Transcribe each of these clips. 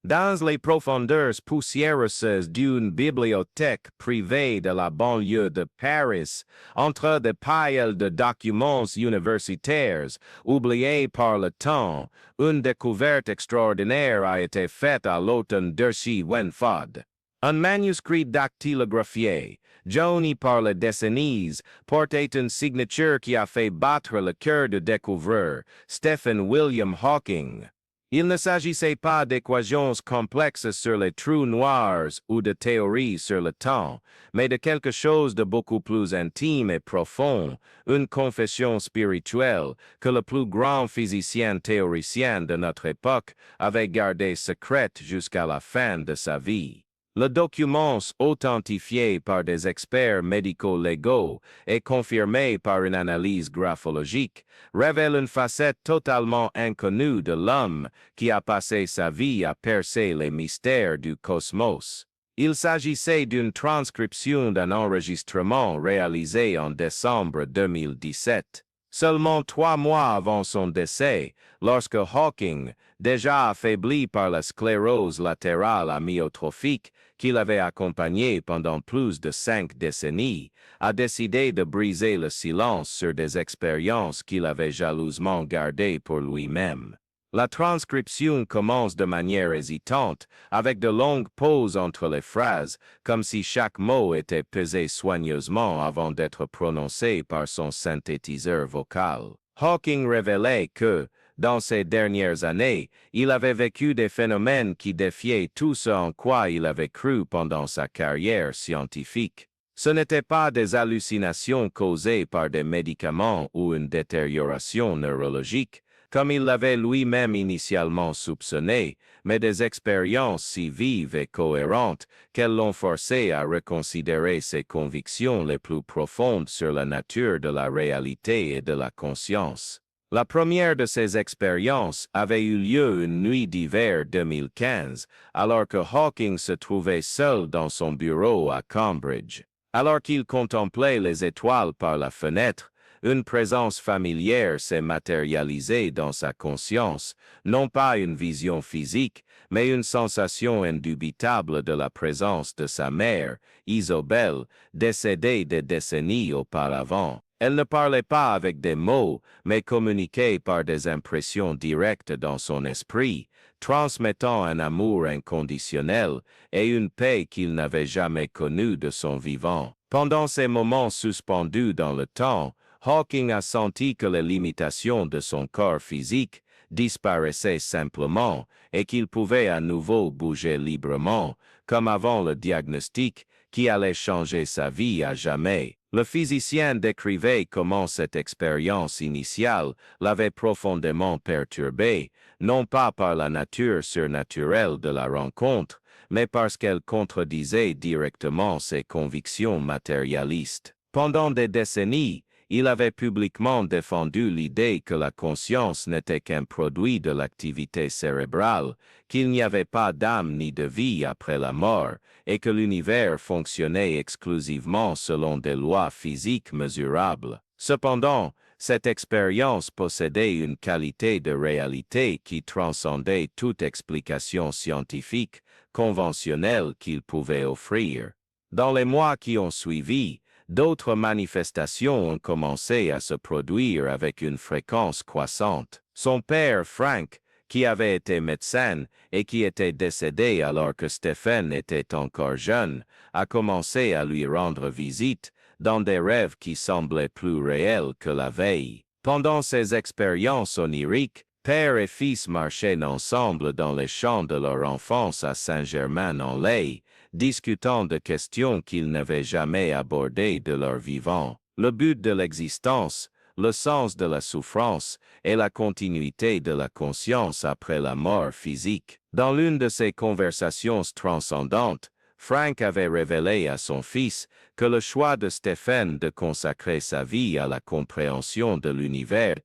Dans les profondeurs poussiéreuses d'une bibliothèque privée de la banlieue de Paris, entre des piles de documents universitaires oubliés par le temps, une découverte extraordinaire a été faite à l'automne d'Urchy Wenfod. Un manuscrit dactylographié, jauni par les décennies, portait une signature qui a fait battre le cœur du découvreur, Stephen William Hawking. Il ne s'agissait pas d'équations complexes sur les trous noirs ou de théories sur le temps, mais de quelque chose de beaucoup plus intime et profond, une confession spirituelle que le plus grand physicien théoricien de notre époque avait gardée secrète jusqu'à la fin de sa vie. Le document, authentifié par des experts médico-légaux et confirmé par une analyse graphologique, révèle une facette totalement inconnue de l'homme qui a passé sa vie à percer les mystères du cosmos. Il s'agissait d'une transcription d'un enregistrement réalisé en décembre 2017. Seulement 3 mois avant son décès, lorsque Hawking, déjà affaibli par la sclérose latérale amyotrophique qu'il avait accompagné pendant plus de 5 décennies, a décidé de briser le silence sur des expériences qu'il avait jalousement gardées pour lui-même. La transcription commence de manière hésitante, avec de longues pauses entre les phrases, comme si chaque mot était pesé soigneusement avant d'être prononcé par son synthétiseur vocal. Hawking révélait que, dans ces dernières années, il avait vécu des phénomènes qui défiaient tout ce en quoi il avait cru pendant sa carrière scientifique. Ce n'étaient pas des hallucinations causées par des médicaments ou une détérioration neurologique, comme il l'avait lui-même initialement soupçonné, mais des expériences si vives et cohérentes qu'elles l'ont forcé à reconsidérer ses convictions les plus profondes sur la nature de la réalité et de la conscience. La première de ces expériences avait eu lieu une nuit d'hiver 2015, alors que Hawking se trouvait seul dans son bureau à Cambridge. Alors qu'il contemplait les étoiles par la fenêtre, une présence familière s'est matérialisée dans sa conscience, non pas une vision physique, mais une sensation indubitable de la présence de sa mère, Isobel, décédée des décennies auparavant. Elle ne parlait pas avec des mots, mais communiquait par des impressions directes dans son esprit, transmettant un amour inconditionnel et une paix qu'il n'avait jamais connue de son vivant. Pendant ces moments suspendus dans le temps, Hawking a senti que les limitations de son corps physique disparaissaient simplement et qu'il pouvait à nouveau bouger librement, comme avant le diagnostic qui allait changer sa vie à jamais. Le physicien décrivait comment cette expérience initiale l'avait profondément perturbé, non pas par la nature surnaturelle de la rencontre, mais parce qu'elle contredisait directement ses convictions matérialistes. Pendant des décennies, il avait publiquement défendu l'idée que la conscience n'était qu'un produit de l'activité cérébrale, qu'il n'y avait pas d'âme ni de vie après la mort, et que l'univers fonctionnait exclusivement selon des lois physiques mesurables. Cependant, cette expérience possédait une qualité de réalité qui transcendait toute explication scientifique conventionnelle qu'il pouvait offrir. Dans les mois qui ont suivi, d'autres manifestations ont commencé à se produire avec une fréquence croissante. Son père, Frank, qui avait été médecin et qui était décédé alors que Stephen était encore jeune, a commencé à lui rendre visite dans des rêves qui semblaient plus réels que la veille. Pendant ces expériences oniriques, père et fils marchaient ensemble dans les champs de leur enfance à Saint-Germain-en-Laye, discutant de questions qu'ils n'avaient jamais abordées de leur vivant. Le but de l'existence, le sens de la souffrance et la continuité de la conscience après la mort physique. Dans l'une de ces conversations transcendantes, Frank avait révélé à son fils que le choix de Stephen de consacrer sa vie à la compréhension de l'univers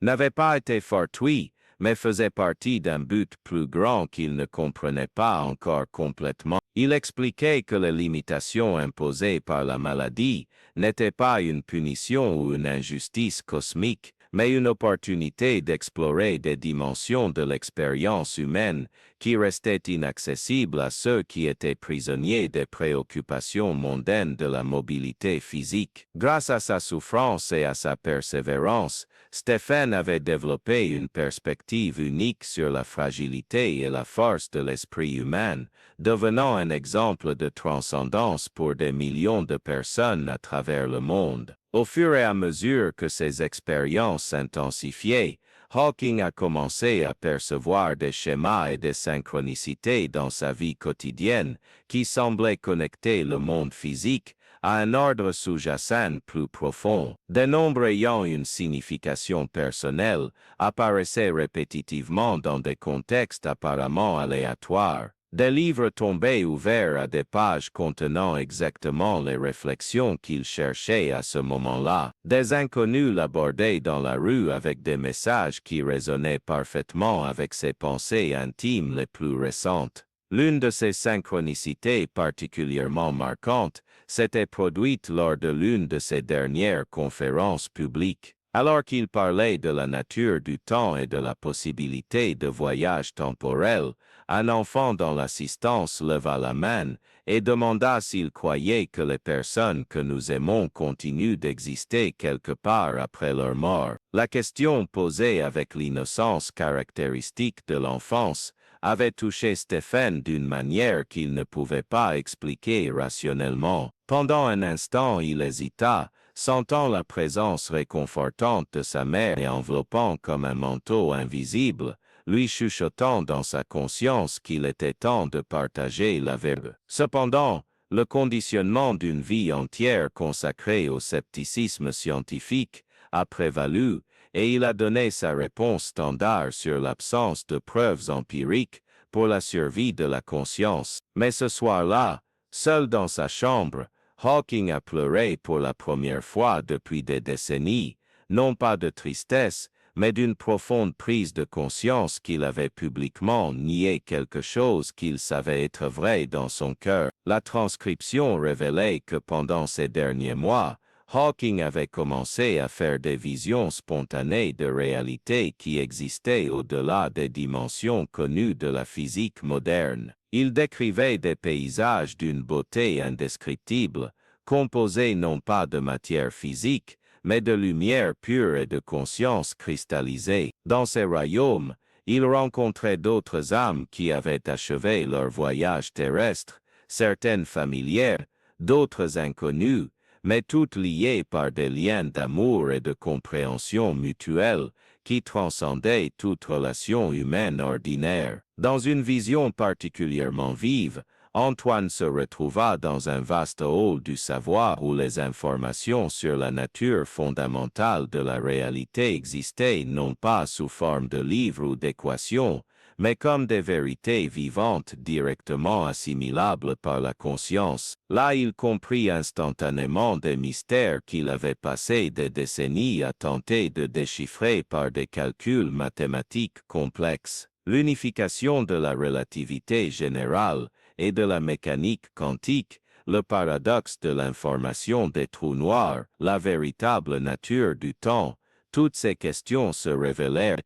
n'avait pas été fortuit, mais faisait partie d'un but plus grand qu'il ne comprenait pas encore complètement. Il expliquait que les limitations imposées par la maladie n'étaient pas une punition ou une injustice cosmique, mais une opportunité d'explorer des dimensions de l'expérience humaine qui restaient inaccessibles à ceux qui étaient prisonniers des préoccupations mondaines de la mobilité physique. Grâce à sa souffrance et à sa persévérance, Stephen avait développé une perspective unique sur la fragilité et la force de l'esprit humain, devenant un exemple de transcendance pour des millions de personnes à travers le monde. Au fur et à mesure que ses expériences s'intensifiaient, Hawking a commencé à percevoir des schémas et des synchronicités dans sa vie quotidienne qui semblaient connecter le monde physique à un ordre sous-jacent plus profond. Des nombres ayant une signification personnelle apparaissaient répétitivement dans des contextes apparemment aléatoires. Des livres tombés ouverts à des pages contenant exactement les réflexions qu'il cherchait à ce moment-là. Des inconnus l'abordaient dans la rue avec des messages qui résonnaient parfaitement avec ses pensées intimes les plus récentes. L'une de ces synchronicités particulièrement marquantes s'était produite lors de l'une de ses dernières conférences publiques. Alors qu'il parlait de la nature du temps et de la possibilité de voyage temporel, un enfant dont l'assistance leva la main et demanda s'il croyait que les personnes que nous aimons continuent d'exister quelque part après leur mort. La question posée avec l'innocence caractéristique de l'enfance avait touché Stephen d'une manière qu'il ne pouvait pas expliquer rationnellement. Pendant un instant, il hésita, sentant la présence réconfortante de sa mère et enveloppant comme un manteau invisible, lui chuchotant dans sa conscience qu'il était temps de partager la vérité. Cependant, le conditionnement d'une vie entière consacrée au scepticisme scientifique a prévalu et il a donné sa réponse standard sur l'absence de preuves empiriques pour la survie de la conscience. Mais ce soir-là, seul dans sa chambre, Hawking a pleuré pour la première fois depuis des décennies, non pas de tristesse, mais d'une profonde prise de conscience qu'il avait publiquement nié quelque chose qu'il savait être vrai dans son cœur. La transcription révélait que pendant ces derniers mois, Hawking avait commencé à faire des visions spontanées de réalités qui existaient au-delà des dimensions connues de la physique moderne. Il décrivait des paysages d'une beauté indescriptible, composés non pas de matière physique, mais de lumière pure et de conscience cristallisée. Dans ces royaumes, il rencontrait d'autres âmes qui avaient achevé leur voyage terrestre, certaines familières, d'autres inconnues, mais toutes liées par des liens d'amour et de compréhension mutuelle qui transcendaient toute relation humaine ordinaire. Dans une vision particulièrement vive, Antoine se retrouva dans un vaste hall du savoir où les informations sur la nature fondamentale de la réalité existaient non pas sous forme de livres ou d'équations, mais comme des vérités vivantes directement assimilables par la conscience. Là, il comprit instantanément des mystères qu'il avait passé des décennies à tenter de déchiffrer par des calculs mathématiques complexes. L'unification de la relativité générale et de la mécanique quantique, le paradoxe de l'information des trous noirs, la véritable nature du temps, toutes ces questions se révélèrent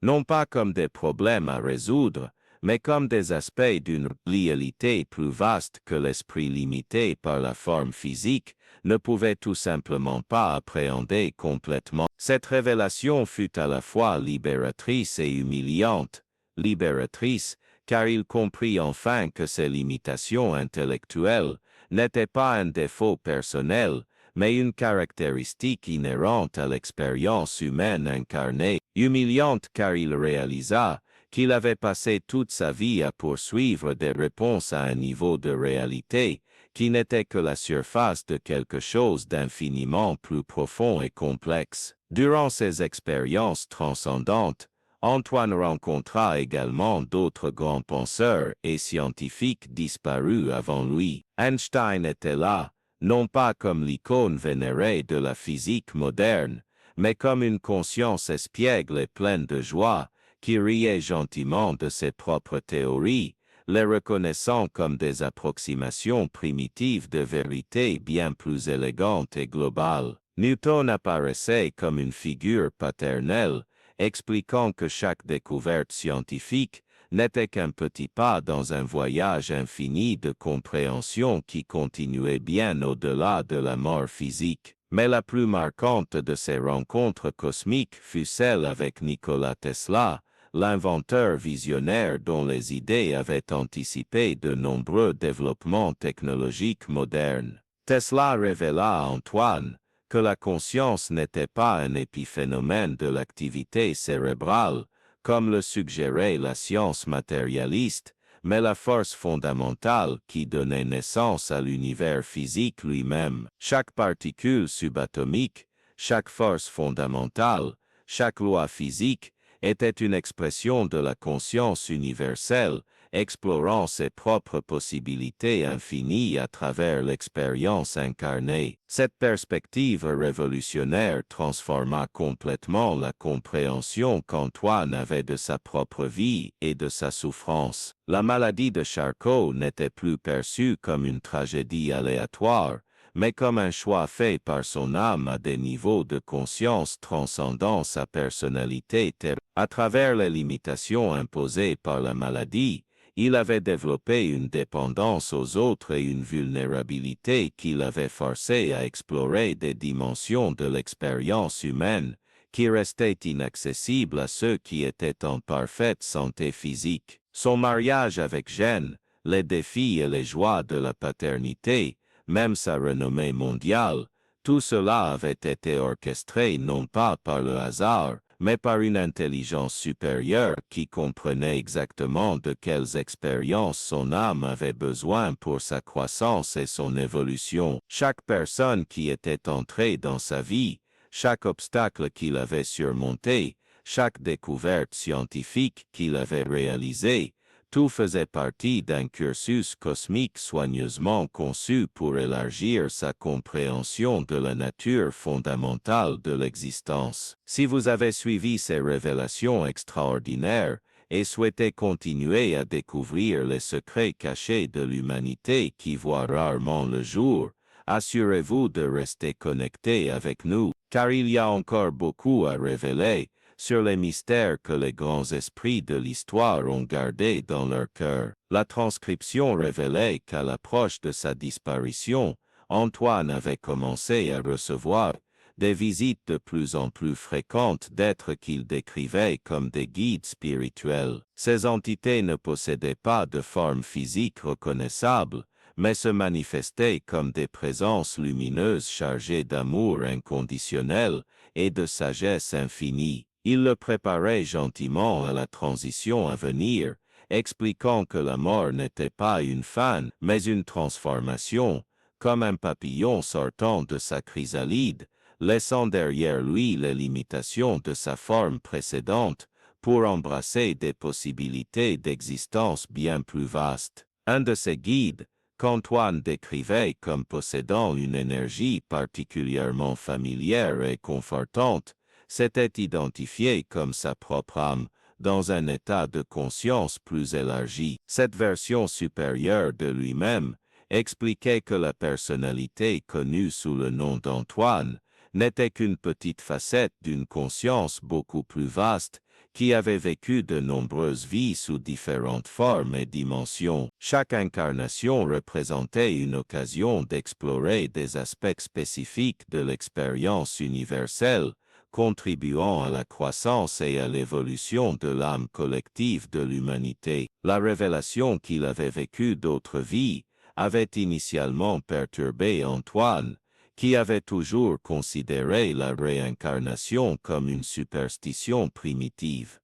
non pas comme des problèmes à résoudre, mais comme des aspects d'une réalité plus vaste que l'esprit limité par la forme physique ne pouvait tout simplement pas appréhender complètement. Cette révélation fut à la fois libératrice et humiliante. Libératrice, car il comprit enfin que ses limitations intellectuelles n'étaient pas un défaut personnel, mais une caractéristique inhérente à l'expérience humaine incarnée. Humiliante car il réalisa qu'il avait passé toute sa vie à poursuivre des réponses à un niveau de réalité qui n'était que la surface de quelque chose d'infiniment plus profond et complexe. Durant ces expériences transcendantes, Antoine rencontra également d'autres grands penseurs et scientifiques disparus avant lui. Einstein était là, non pas comme l'icône vénérée de la physique moderne, mais comme une conscience espiègle et pleine de joie, qui riait gentiment de ses propres théories, les reconnaissant comme des approximations primitives de vérité bien plus élégantes et globales. Newton apparaissait comme une figure paternelle, expliquant que chaque découverte scientifique n'était qu'un petit pas dans un voyage infini de compréhension qui continuait bien au-delà de la mort physique. Mais la plus marquante de ces rencontres cosmiques fut celle avec Nikola Tesla, l'inventeur visionnaire dont les idées avaient anticipé de nombreux développements technologiques modernes. Tesla révéla à Antoine que la conscience n'était pas un épiphénomène de l'activité cérébrale, comme le suggérait la science matérialiste, mais la force fondamentale qui donnait naissance à l'univers physique lui-même. Chaque particule subatomique, chaque force fondamentale, chaque loi physique était une expression de la conscience universelle, explorant ses propres possibilités infinies à travers l'expérience incarnée. Cette perspective révolutionnaire transforma complètement la compréhension qu'Antoine avait de sa propre vie et de sa souffrance. La maladie de Charcot n'était plus perçue comme une tragédie aléatoire, mais comme un choix fait par son âme à des niveaux de conscience transcendant sa personnalité terrestre. À travers les limitations imposées par la maladie, il avait développé une dépendance aux autres et une vulnérabilité qui l'avait forcé à explorer des dimensions de l'expérience humaine qui restaient inaccessibles à ceux qui étaient en parfaite santé physique. Son mariage avec Jeanne, les défis et les joies de la paternité, même sa renommée mondiale, tout cela avait été orchestré non pas par le hasard, mais par une intelligence supérieure qui comprenait exactement de quelles expériences son âme avait besoin pour sa croissance et son évolution. Chaque personne qui était entrée dans sa vie, chaque obstacle qu'il avait surmonté, chaque découverte scientifique qu'il avait réalisée, tout faisait partie d'un cursus cosmique soigneusement conçu pour élargir sa compréhension de la nature fondamentale de l'existence. Si vous avez suivi ces révélations extraordinaires et souhaitez continuer à découvrir les secrets cachés de l'humanité qui voient rarement le jour, assurez-vous de rester connecté avec nous, car il y a encore beaucoup à révéler sur les mystères que les grands esprits de l'histoire ont gardés dans leur cœur. La transcription révélait qu'à l'approche de sa disparition, Antoine avait commencé à recevoir des visites de plus en plus fréquentes d'êtres qu'il décrivait comme des guides spirituels. Ces entités ne possédaient pas de forme physique reconnaissable, mais se manifestaient comme des présences lumineuses chargées d'amour inconditionnel et de sagesse infinie. Il le préparait gentiment à la transition à venir, expliquant que la mort n'était pas une fin, mais une transformation, comme un papillon sortant de sa chrysalide, laissant derrière lui les limitations de sa forme précédente, pour embrasser des possibilités d'existence bien plus vastes. Un de ses guides, qu'Antoine décrivait comme possédant une énergie particulièrement familière et confortante, s'était identifié comme sa propre âme, dans un état de conscience plus élargi. Cette version supérieure de lui-même expliquait que la personnalité connue sous le nom d'Antoine n'était qu'une petite facette d'une conscience beaucoup plus vaste qui avait vécu de nombreuses vies sous différentes formes et dimensions. Chaque incarnation représentait une occasion d'explorer des aspects spécifiques de l'expérience universelle, contribuant à la croissance et à l'évolution de l'âme collective de l'humanité. La révélation qu'il avait vécue d'autres vies avait initialement perturbé Antoine, qui avait toujours considéré la réincarnation comme une superstition primitive.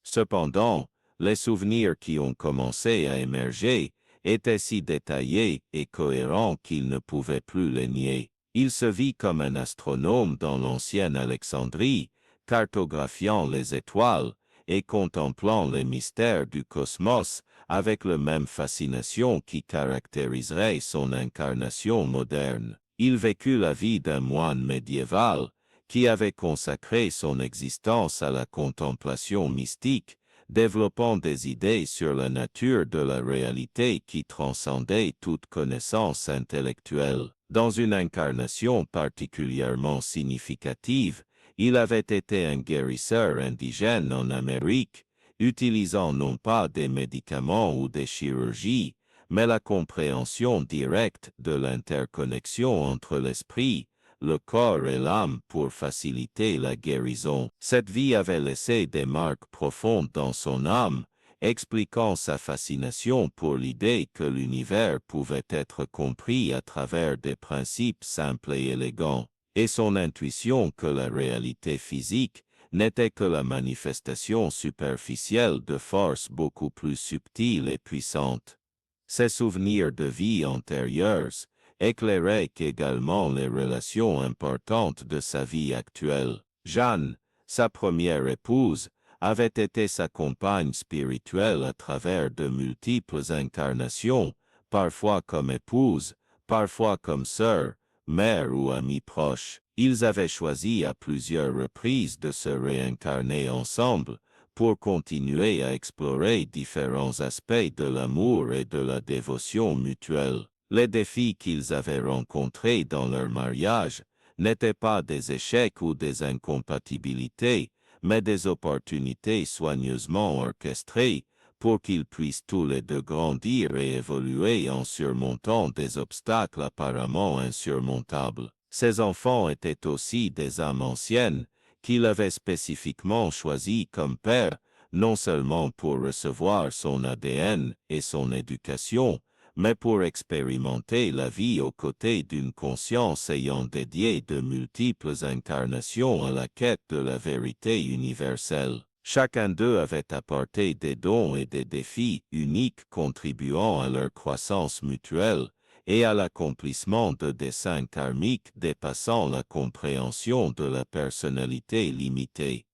Cependant, les souvenirs qui ont commencé à émerger étaient si détaillés et cohérents qu'il ne pouvait plus les nier. Il se vit comme un astronome dans l'ancienne Alexandrie, cartographiant les étoiles et contemplant les mystères du cosmos avec la même fascination qui caractériserait son incarnation moderne. Il vécut la vie d'un moine médiéval qui avait consacré son existence à la contemplation mystique, développant des idées sur la nature de la réalité qui transcendaient toute connaissance intellectuelle. Dans une incarnation particulièrement significative, il avait été un guérisseur indigène en Amérique, utilisant non pas des médicaments ou des chirurgies, mais la compréhension directe de l'interconnexion entre l'esprit, le corps et l'âme pour faciliter la guérison. Cette vie avait laissé des marques profondes dans son âme, expliquant sa fascination pour l'idée que l'univers pouvait être compris à travers des principes simples et élégants, et son intuition que la réalité physique n'était que la manifestation superficielle de forces beaucoup plus subtiles et puissantes. Ses souvenirs de vie antérieures éclairaient également les relations importantes de sa vie actuelle. Jeanne, sa première épouse, avait été sa compagne spirituelle à travers de multiples incarnations, parfois comme épouse, parfois comme sœur, mère ou amie proche. Ils avaient choisi à plusieurs reprises de se réincarner ensemble pour continuer à explorer différents aspects de l'amour et de la dévotion mutuelle. Les défis qu'ils avaient rencontrés dans leur mariage n'étaient pas des échecs ou des incompatibilités, mais des opportunités soigneusement orchestrées pour qu'ils puissent tous les deux grandir et évoluer en surmontant des obstacles apparemment insurmontables. Ces enfants étaient aussi des âmes anciennes qu'il avait spécifiquement choisies comme pères, non seulement pour recevoir son ADN et son éducation, mais pour expérimenter la vie aux côtés d'une conscience ayant dédié de multiples incarnations à la quête de la vérité universelle. Chacun d'eux avait apporté des dons et des défis uniques contribuant à leur croissance mutuelle et à l'accomplissement de desseins karmiques dépassant la compréhension de la personnalité limitée.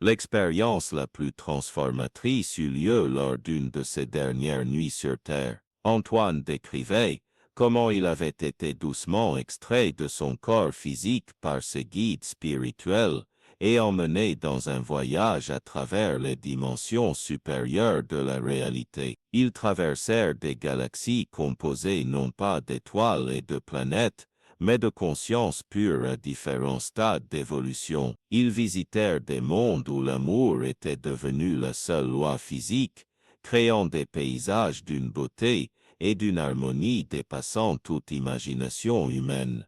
L'expérience la plus transformatrice eut lieu lors d'une de ces dernières nuits sur Terre. Antoine décrivait comment il avait été doucement extrait de son corps physique par ses guides spirituels et emmené dans un voyage à travers les dimensions supérieures de la réalité. Ils traversèrent des galaxies composées non pas d'étoiles et de planètes, mais de conscience pure à différents stades d'évolution. Ils visitèrent des mondes où l'amour était devenu la seule loi physique, créant des paysages d'une beauté et d'une harmonie dépassant toute imagination humaine.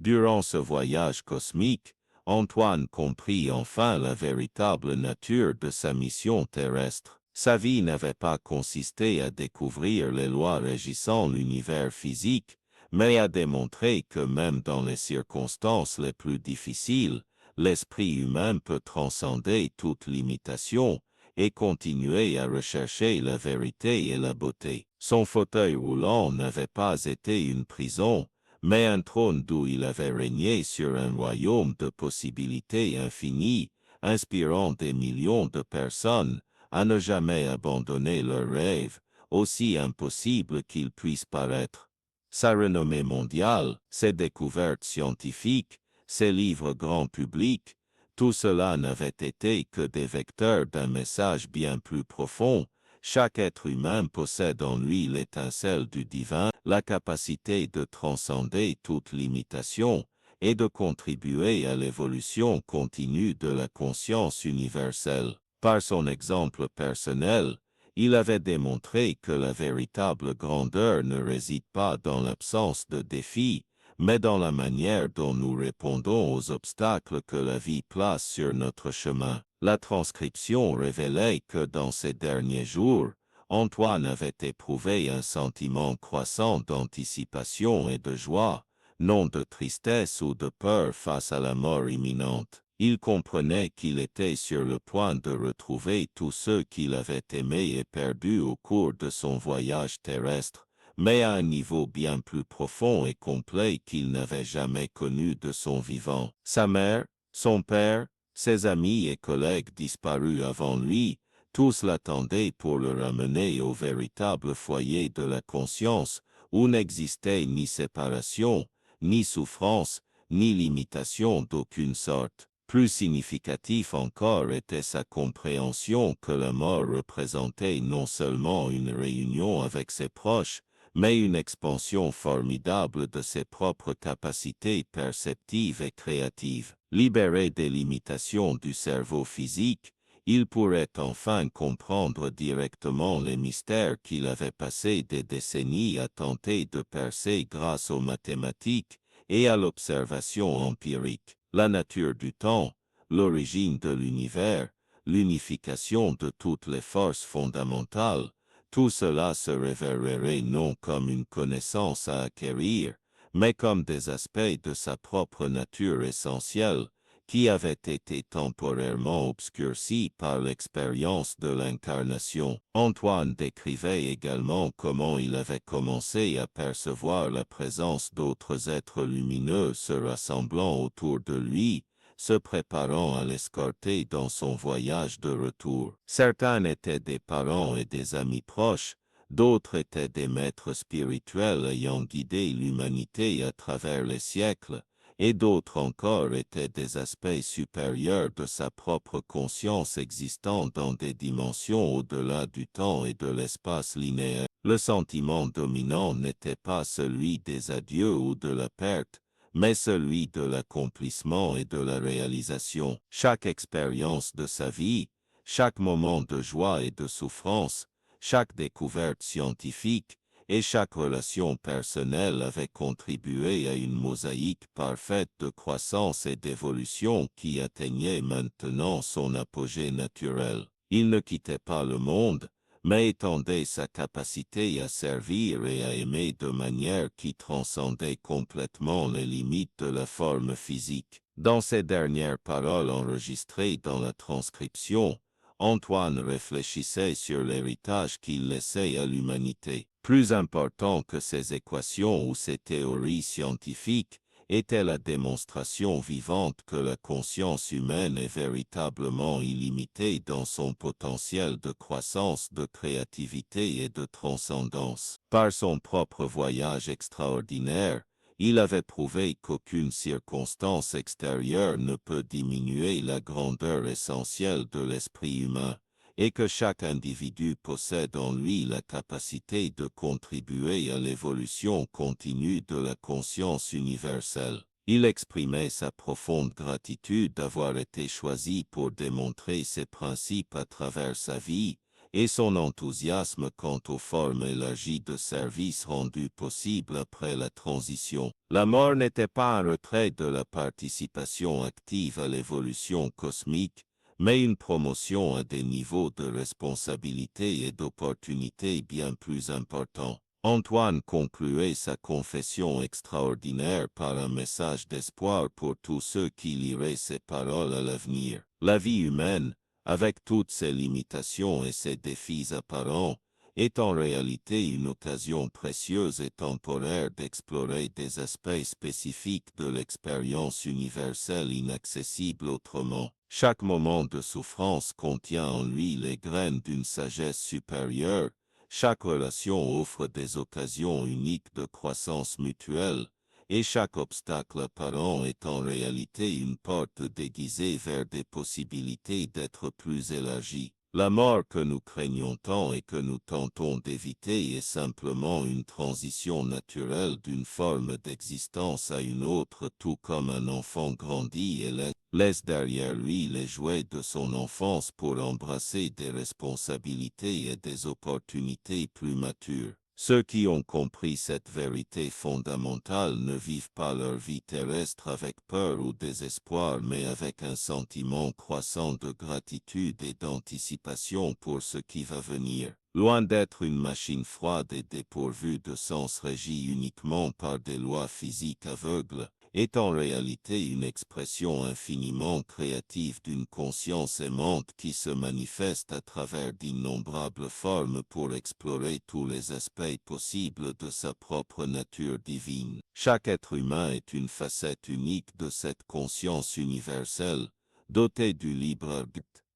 Durant ce voyage cosmique, Antoine comprit enfin la véritable nature de sa mission terrestre. Sa vie n'avait pas consisté à découvrir les lois régissant l'univers physique, mais à démontrer que même dans les circonstances les plus difficiles, l'esprit humain peut transcender toute limitation et continuer à rechercher la vérité et la beauté. Son fauteuil roulant n'avait pas été une prison, mais un trône d'où il avait régné sur un royaume de possibilités infinies, inspirant des millions de personnes à ne jamais abandonner leurs rêves, aussi impossibles qu'ils puissent paraître. Sa renommée mondiale, ses découvertes scientifiques, ses livres grand public, tout cela n'avait été que des vecteurs d'un message bien plus profond. Chaque être humain possède en lui l'étincelle du divin, la capacité de transcender toute limitation et de contribuer à l'évolution continue de la conscience universelle. Par son exemple personnel, il avait démontré que la véritable grandeur ne réside pas dans l'absence de défis, mais dans la manière dont nous répondons aux obstacles que la vie place sur notre chemin. La transcription révélait que dans ces derniers jours, Antoine avait éprouvé un sentiment croissant d'anticipation et de joie, non de tristesse ou de peur face à la mort imminente. Il comprenait qu'il était sur le point de retrouver tous ceux qu'il avait aimés et perdus au cours de son voyage terrestre, mais à un niveau bien plus profond et complet qu'il n'avait jamais connu de son vivant. Sa mère, son père, ses amis et collègues disparus avant lui, tous l'attendaient pour le ramener au véritable foyer de la conscience, où n'existait ni séparation, ni souffrance, ni limitation d'aucune sorte. Plus significatif encore était sa compréhension que la mort représentait non seulement une réunion avec ses proches, mais une expansion formidable de ses propres capacités perceptives et créatives. Libéré des limitations du cerveau physique, il pourrait enfin comprendre directement les mystères qu'il avait passé des décennies à tenter de percer grâce aux mathématiques et à l'observation empirique. La nature du temps, l'origine de l'univers, l'unification de toutes les forces fondamentales, tout cela se révélerait non comme une connaissance à acquérir, mais comme des aspects de sa propre nature essentielle, qui avaient été temporairement obscurcis par l'expérience de l'incarnation. Antoine décrivait également comment il avait commencé à percevoir la présence d'autres êtres lumineux se rassemblant autour de lui, se préparant à l'escorter dans son voyage de retour. Certains étaient des parents et des amis proches, d'autres étaient des maîtres spirituels ayant guidé l'humanité à travers les siècles, et d'autres encore étaient des aspects supérieurs de sa propre conscience existant dans des dimensions au-delà du temps et de l'espace linéaire. Le sentiment dominant n'était pas celui des adieux ou de la perte, mais celui de l'accomplissement et de la réalisation. Chaque expérience de sa vie, chaque moment de joie et de souffrance, chaque découverte scientifique et chaque relation personnelle avait contribué à une mosaïque parfaite de croissance et d'évolution qui atteignait maintenant son apogée naturel. Il ne quittait pas le monde, mais étendait sa capacité à servir et à aimer de manière qui transcendait complètement les limites de la forme physique. Dans ces dernières paroles enregistrées dans la transcription, Antoine réfléchissait sur l'héritage qu'il laissait à l'humanité. Plus important que ses équations ou ses théories scientifiques, était la démonstration vivante que la conscience humaine est véritablement illimitée dans son potentiel de croissance, de créativité et de transcendance. Par son propre voyage extraordinaire, il avait prouvé qu'aucune circonstance extérieure ne peut diminuer la grandeur essentielle de l'esprit humain, et que chaque individu possède en lui la capacité de contribuer à l'évolution continue de la conscience universelle. Il exprimait sa profonde gratitude d'avoir été choisi pour démontrer ces principes à travers sa vie, et son enthousiasme quant aux formes élargies de service rendues possibles après la transition. La mort n'était pas un retrait de la participation active à l'évolution cosmique, mais une promotion à des niveaux de responsabilité et d'opportunité bien plus importants. Antoine concluait sa confession extraordinaire par un message d'espoir pour tous ceux qui liraient ses paroles à l'avenir. La vie humaine, avec toutes ses limitations et ses défis apparents, est en réalité une occasion précieuse et temporaire d'explorer des aspects spécifiques de l'expérience universelle inaccessible autrement. Chaque moment de souffrance contient en lui les graines d'une sagesse supérieure, chaque relation offre des occasions uniques de croissance mutuelle, et chaque obstacle apparent est en réalité une porte déguisée vers des possibilités d'être plus élargies. La mort que nous craignons tant et que nous tentons d'éviter est simplement une transition naturelle d'une forme d'existence à une autre, tout comme un enfant grandit et laisse derrière lui les jouets de son enfance pour embrasser des responsabilités et des opportunités plus matures. Ceux qui ont compris cette vérité fondamentale ne vivent pas leur vie terrestre avec peur ou désespoir, mais avec un sentiment croissant de gratitude et d'anticipation pour ce qui va venir. Loin d'être une machine froide et dépourvue de sens régie uniquement par des lois physiques aveugles, est en réalité une expression infiniment créative d'une conscience aimante qui se manifeste à travers d'innombrables formes pour explorer tous les aspects possibles de sa propre nature divine. Chaque être humain est une facette unique de cette conscience universelle, dotée du libre arbitre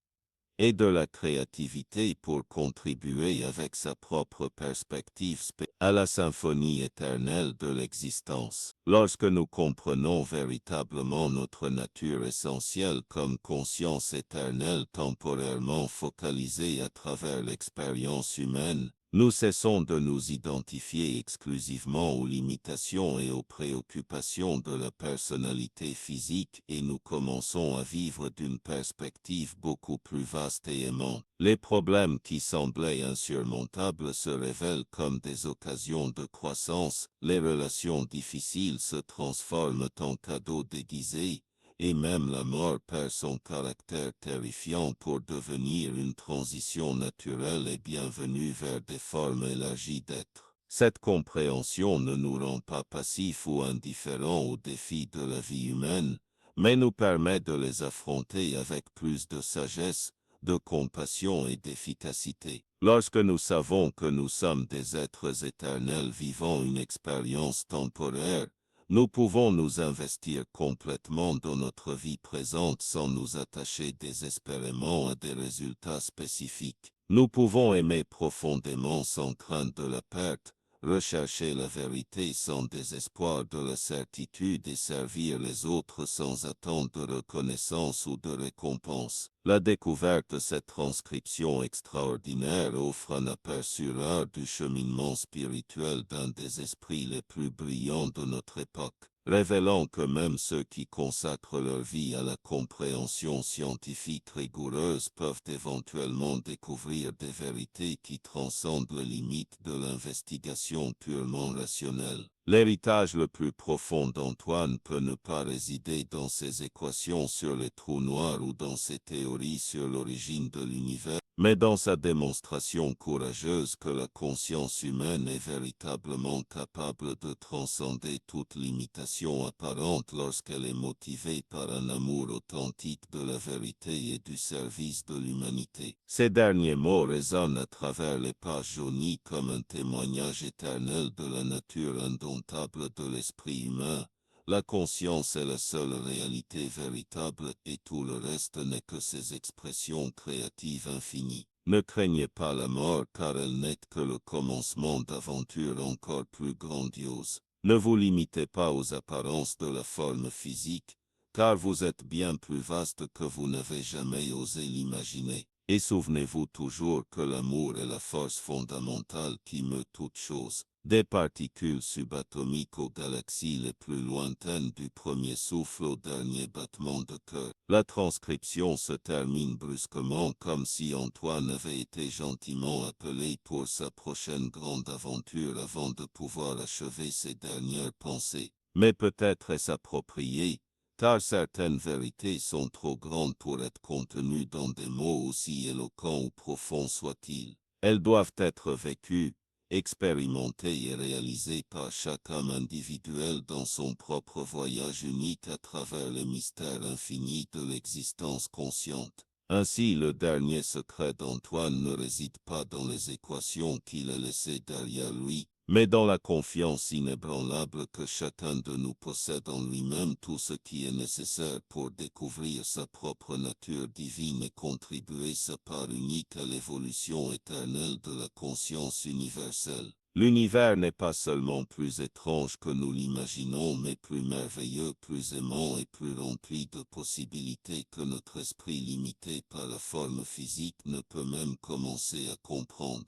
et de la créativité pour contribuer avec sa propre perspective à la symphonie éternelle de l'existence. Lorsque nous comprenons véritablement notre nature essentielle comme conscience éternelle temporairement focalisée à travers l'expérience humaine, Nous cessons de nous identifier exclusivement aux limitations et aux préoccupations de la personnalité physique et nous commençons à vivre d'une perspective beaucoup plus vaste et aimante. Les problèmes qui semblaient insurmontables se révèlent comme des occasions de croissance, les relations difficiles se transforment en cadeaux déguisés, et même la mort perd son caractère terrifiant pour devenir une transition naturelle et bienvenue vers des formes élargies d'être. Cette compréhension ne nous rend pas passifs ou indifférents aux défis de la vie humaine, mais nous permet de les affronter avec plus de sagesse, de compassion et d'efficacité. Lorsque nous savons que nous sommes des êtres éternels vivant une expérience temporaire, nous pouvons nous investir complètement dans notre vie présente sans nous attacher désespérément à des résultats spécifiques. Nous pouvons aimer profondément sans crainte de la perte, rechercher la vérité sans désespoir de la certitude et servir les autres sans attente de reconnaissance ou de récompense. La découverte de cette transcription extraordinaire offre un aperçu rare du cheminement spirituel d'un des esprits les plus brillants de notre époque, révélant que même ceux qui consacrent leur vie à la compréhension scientifique rigoureuse peuvent éventuellement découvrir des vérités qui transcendent les limites de l'investigation purement rationnelle. L'héritage le plus profond d'Antoine peut ne pas résider dans ses équations sur les trous noirs ou dans ses théories sur l'origine de l'univers, mais dans sa démonstration courageuse que la conscience humaine est véritablement capable de transcender toute limitation apparente lorsqu'elle est motivée par un amour authentique de la vérité et du service de l'humanité. Ces derniers mots résonnent à travers les pages jaunies comme un témoignage éternel de la nature indomptable de l'esprit humain. La conscience est la seule réalité véritable et tout le reste n'est que ces expressions créatives infinies. Ne craignez pas la mort car elle n'est que le commencement d'aventures encore plus grandioses. Ne vous limitez pas aux apparences de la forme physique, car vous êtes bien plus vaste que vous n'avez jamais osé l'imaginer. Et souvenez-vous toujours que l'amour est la force fondamentale qui meut toute chose. Des particules subatomiques aux galaxies les plus lointaines du premier souffle au dernier battement de cœur. La transcription se termine brusquement comme si Antoine avait été gentiment appelé pour sa prochaine grande aventure avant de pouvoir achever ses dernières pensées. Mais peut-être est-ce approprié, car certaines vérités sont trop grandes pour être contenues dans des mots aussi éloquents ou profonds soient-ils. Elles doivent être vécues, expérimentées et réalisées par chaque âme individuelle dans son propre voyage unique à travers les mystères infinis de l'existence consciente. Ainsi, le dernier secret d'Antoine ne réside pas dans les équations qu'il a laissées derrière lui, mais dans la confiance inébranlable que chacun de nous possède en lui-même tout ce qui est nécessaire pour découvrir sa propre nature divine et contribuer sa part unique à l'évolution éternelle de la conscience universelle. L'univers n'est pas seulement plus étrange que nous l'imaginons, mais plus merveilleux, plus aimant et plus rempli de possibilités que notre esprit limité par la forme physique ne peut même commencer à comprendre.